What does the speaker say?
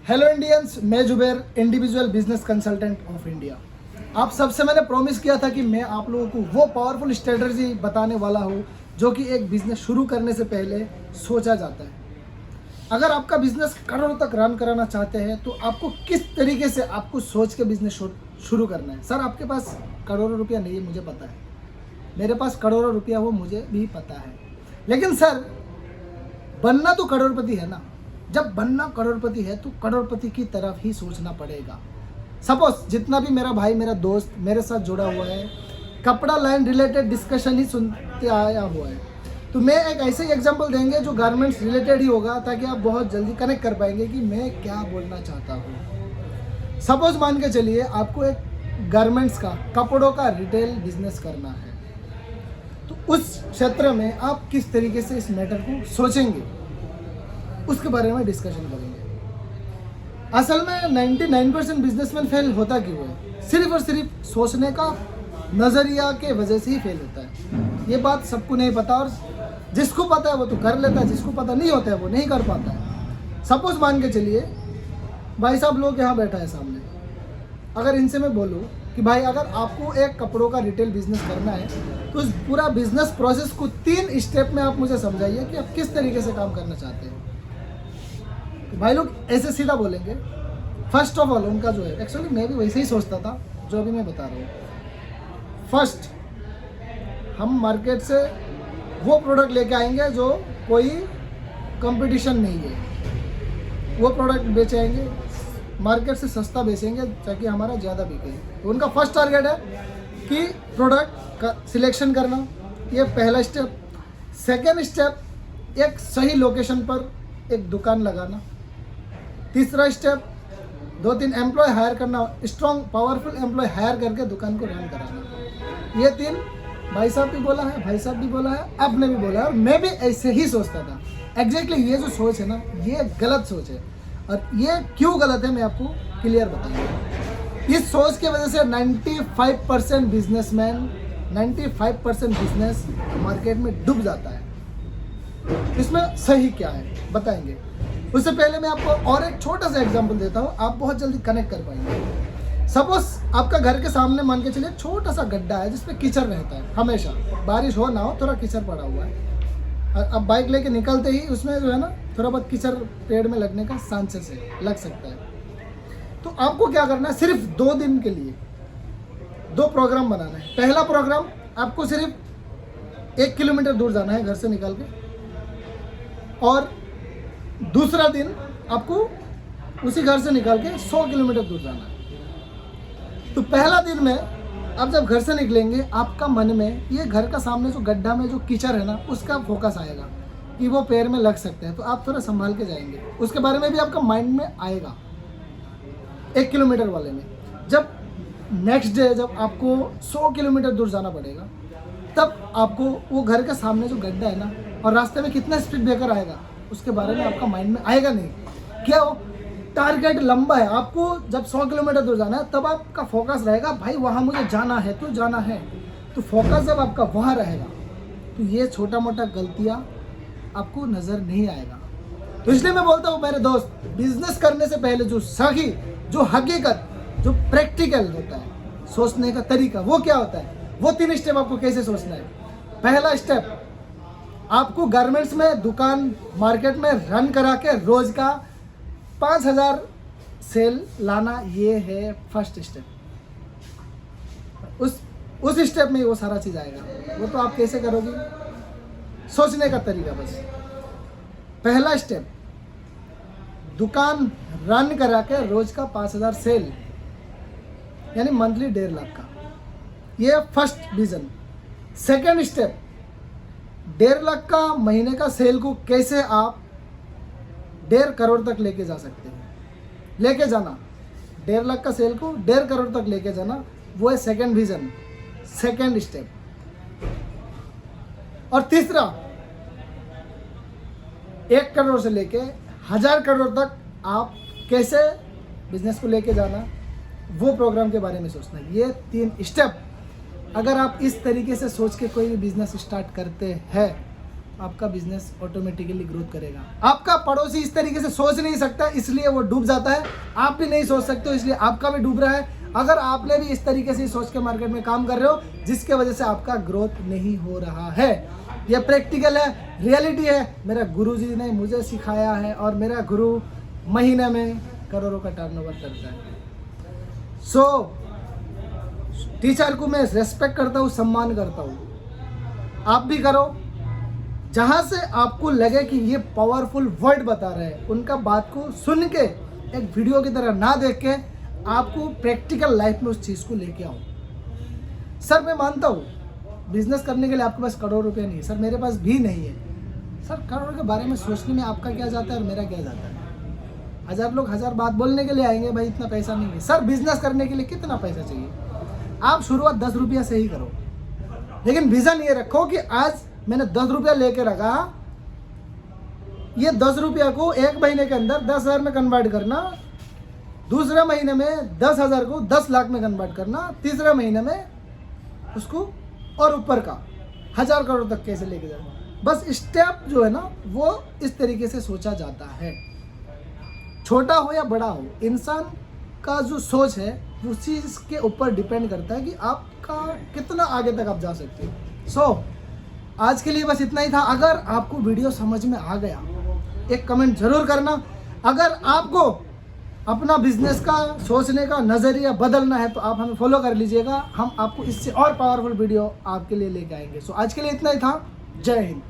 Hello Indians, मैं Zubair, individual business consultant of India. आप सबसे मैंने प्रॉमिस किया था कि मैं आप लोगों को वो पावरफुल स्ट्रेटजी बताने वाला हूँ जो कि एक बिजनेस शुरू करने से पहले सोचा जाता है। अगर आपका बिजनेस करोड़ों तक रन कराना चाहते हैं तो आपको किस तरीके से आपको सोच के बिजनेस शुरू करना है। सर, आपके पास करोड़ों रुपया नहीं है, मुझे पता है। मेरे पास करोड़ों रुपया वो मुझे भी पता है, लेकिन सर बनना तो करोड़पति है ना। जब बनना करोड़पति है तो करोड़पति की तरफ ही सोचना पड़ेगा। सपोज जितना भी मेरा भाई, मेरा दोस्त मेरे साथ जुड़ा हुआ है, कपड़ा लाइन रिलेटेड डिस्कशन ही सुनते आया हुआ है, तो मैं एक ऐसे एग्जांपल देंगे जो गारमेंट्स रिलेटेड ही होगा, ताकि आप बहुत जल्दी कनेक्ट कर पाएंगे कि मैं क्या बोलना चाहता हूँ। सपोज मान के चलिए आपको एक गारमेंट्स का, कपड़ों का रिटेल बिजनेस करना है, तो उस क्षेत्र में आप किस तरीके से इस मैटर को सोचेंगे, उसके बारे में डिस्कशन करेंगे। असल में 99% बिजनेसमैन फेल होता क्यों है? सिर्फ और सिर्फ सोचने का नज़रिया के वजह से ही फेल होता है। ये बात सबको नहीं पता, और जिसको पता है वो तो कर लेता है, जिसको पता नहीं होता है वो नहीं कर पाता है। सपोज मान के चलिए भाई साहब लोग यहाँ बैठा है सामने, अगर इनसे मैं बोलूँ कि भाई अगर आपको एक कपड़ों का रिटेल बिजनेस करना है तो उस पूरा बिजनेस प्रोसेस को 3 स्टेप में आप मुझे समझाइए कि आप किस तरीके से काम करना चाहते हैं। तो भाई लोग ऐसे सीधा बोलेंगे। फर्स्ट ऑफ ऑल उनका जो है, एक्चुअली मैं भी वैसे ही सोचता था जो अभी मैं बता रहा हूँ। फर्स्ट, हम मार्केट से वो प्रोडक्ट लेके आएंगे जो कोई कंपटीशन नहीं है, वो प्रोडक्ट बेचेंगे, मार्केट से सस्ता बेचेंगे ताकि हमारा ज़्यादा बिके। तो उनका फर्स्ट टारगेट है कि प्रोडक्ट का सिलेक्शन करना, ये पहला स्टेप। सेकेंड स्टेप, एक सही लोकेशन पर एक दुकान लगाना। तीसरा स्टेप, 2-3 एम्प्लॉय हायर करना, स्ट्रॉन्ग पावरफुल एम्प्लॉय हायर करके दुकान को रन कराना। ये 3 भाई साहब भी बोला है, भाई साहब भी बोला है, आपने भी बोला है, और मैं भी ऐसे ही सोचता था। एग्जैक्टली ये जो सोच है ना, ये गलत सोच है, और ये क्यों गलत है मैं आपको क्लियर बताऊंगा। इस सोच की वजह से 95% बिजनेसमैन, 95% बिजनेस मार्केट में डूब जाता है। इसमें सही क्या है बताएंगे। उससे पहले मैं आपको और एक छोटा सा एग्जांपल देता हूँ, आप बहुत जल्दी कनेक्ट कर पाएंगे। सपोज आपका घर के सामने मान के चलिए छोटा सा गड्ढा है जिसपे कीचड़ रहता है, हमेशा बारिश हो ना हो थोड़ा कीचड़ पड़ा हुआ है, और अब बाइक लेके निकलते ही उसमें जो है ना थोड़ा बहुत कीचड़ पेड़ में लगने का चांसेस है, लग सकता है। तो आपको क्या करना है, सिर्फ 2 दिन के लिए 2 प्रोग्राम बनाना है। पहला प्रोग्राम, आपको सिर्फ 1 किलोमीटर दूर जाना है घर से निकल के, और दूसरा दिन आपको उसी घर से निकल के 100 किलोमीटर दूर जाना है। तो पहला दिन में आप जब घर से निकलेंगे, आपका मन में ये घर का सामने जो गड्ढा में जो कीचड़ है ना, उसका फोकस आएगा कि वो पैर में लग सकते हैं, तो आप थोड़ा संभाल के जाएंगे। उसके बारे में भी आपका माइंड में आएगा 1 किलोमीटर वाले में। जब नेक्स्ट डे जब आपको 100 किलोमीटर दूर जाना पड़ेगा, तब आपको वो घर के सामने जो गड्ढा है ना, और रास्ते में कितना स्पीड ब्रेकर आएगा, उसके बारे में आपका माइंड में आएगा नहीं। क्या हो, टारगेट लंबा है, आपको जब 100 किलोमीटर दूर जाना है तब आपका फोकस रहेगा भाई वहाँ मुझे जाना है तो जाना है। तो फोकस जब आपका वहाँ रहेगा तो ये छोटा मोटा गलतियाँ आपको नज़र नहीं आएगा। तो इसलिए मैं बोलता हूँ मेरे दोस्त, बिजनेस करने से पहले जो सही, जो हकीकत, जो प्रैक्टिकल होता है सोचने का तरीका, वो क्या होता है, वो 3 स्टेप आपको कैसे सोचना है। पहला स्टेप, आपको गारमेंट्स में दुकान मार्केट में रन करा के रोज का 5000 सेल लाना, ये है फर्स्ट स्टेप। उस स्टेप में वो सारा चीज़ आएगा। वो तो आप कैसे करोगे, सोचने का तरीका बस। पहला स्टेप, दुकान रन करा के रोज का 5000 सेल, यानी मंथली 1.5 लाख का, ये first vision. Second step, 1.5 lakh का महीने का सेल को कैसे आप 1.5 करोड़ तक लेके जा सकते हैं। लेके जाना 1.5 लाख का सेल को 1.5 करोड़ तक लेके जाना, वो है सेकेंड विजन, सेकेंड स्टेप। और तीसरा, 1 करोड़ से लेके 1000 करोड़ तक आप कैसे बिजनेस को लेके जाना, वो प्रोग्राम के बारे में सोचना। ये 3 स्टेप अगर आप इस तरीके से सोच के कोई भी बिजनेस स्टार्ट करते हैं आपका बिजनेस ऑटोमेटिकली ग्रोथ करेगा। आपका पड़ोसी इस तरीके से सोच नहीं सकता, इसलिए वो डूब जाता है। आप भी नहीं सोच सकते हो, इसलिए आपका भी डूब रहा है। अगर आपने भी इस तरीके से सोच के मार्केट में काम कर रहे हो, जिसके वजह से आपका ग्रोथ नहीं हो रहा है, यह प्रैक्टिकल है, रियलिटी है। मेरा गुरुजी ने मुझे सिखाया है और मेरा गुरु महीने में करोड़ों का टर्नओवर करता है। सो टीचर को मैं रेस्पेक्ट करता हूँ, सम्मान करता हूँ। आप भी करो। जहाँ से आपको लगे कि ये पावरफुल वर्ड बता रहे हैं, उनका बात को सुन के एक वीडियो की तरह ना देख के आपको प्रैक्टिकल लाइफ में उस चीज़ को लेके आओ। सर मैं मानता हूँ बिजनेस करने के लिए आपके पास करोड़ रुपए नहीं है। सर मेरे पास भी नहीं है। सर करोड़ के बारे में सोचने में आपका क्या जाता है और मेरा क्या जाता है? 1000 लोग 1000 बात बोलने के लिए आएंगे, भाई इतना पैसा नहीं है। सर बिजनेस करने के लिए कितना पैसा चाहिए? आप शुरुआत 10 रुपया से ही करो, लेकिन विजन ये रखो कि आज मैंने 10 रुपया लेके रखा, ये 10 रुपया को 1 महीने के अंदर 10,000 में कन्वर्ट करना, दूसरे महीने में 10,000 को 10 लाख में कन्वर्ट करना, तीसरे महीने में उसको और ऊपर का 1000 करोड़ तक कैसे लेके जाना। बस स्टेप जो है ना वो इस तरीके से सोचा जाता है। छोटा हो या बड़ा हो, इंसान का जो सोच है वो चीज़ के ऊपर डिपेंड करता है कि आपका कितना आगे तक आप जा सकते हो। सो आज के लिए बस इतना ही था। अगर आपको वीडियो समझ में आ गया, एक कमेंट जरूर करना। अगर आपको अपना बिजनेस का सोचने का नज़रिया बदलना है तो आप हमें फॉलो कर लीजिएगा। हम आपको इससे और पावरफुल वीडियो आपके लिए लेके आएंगे। सो आज के लिए इतना ही था। जय हिंद।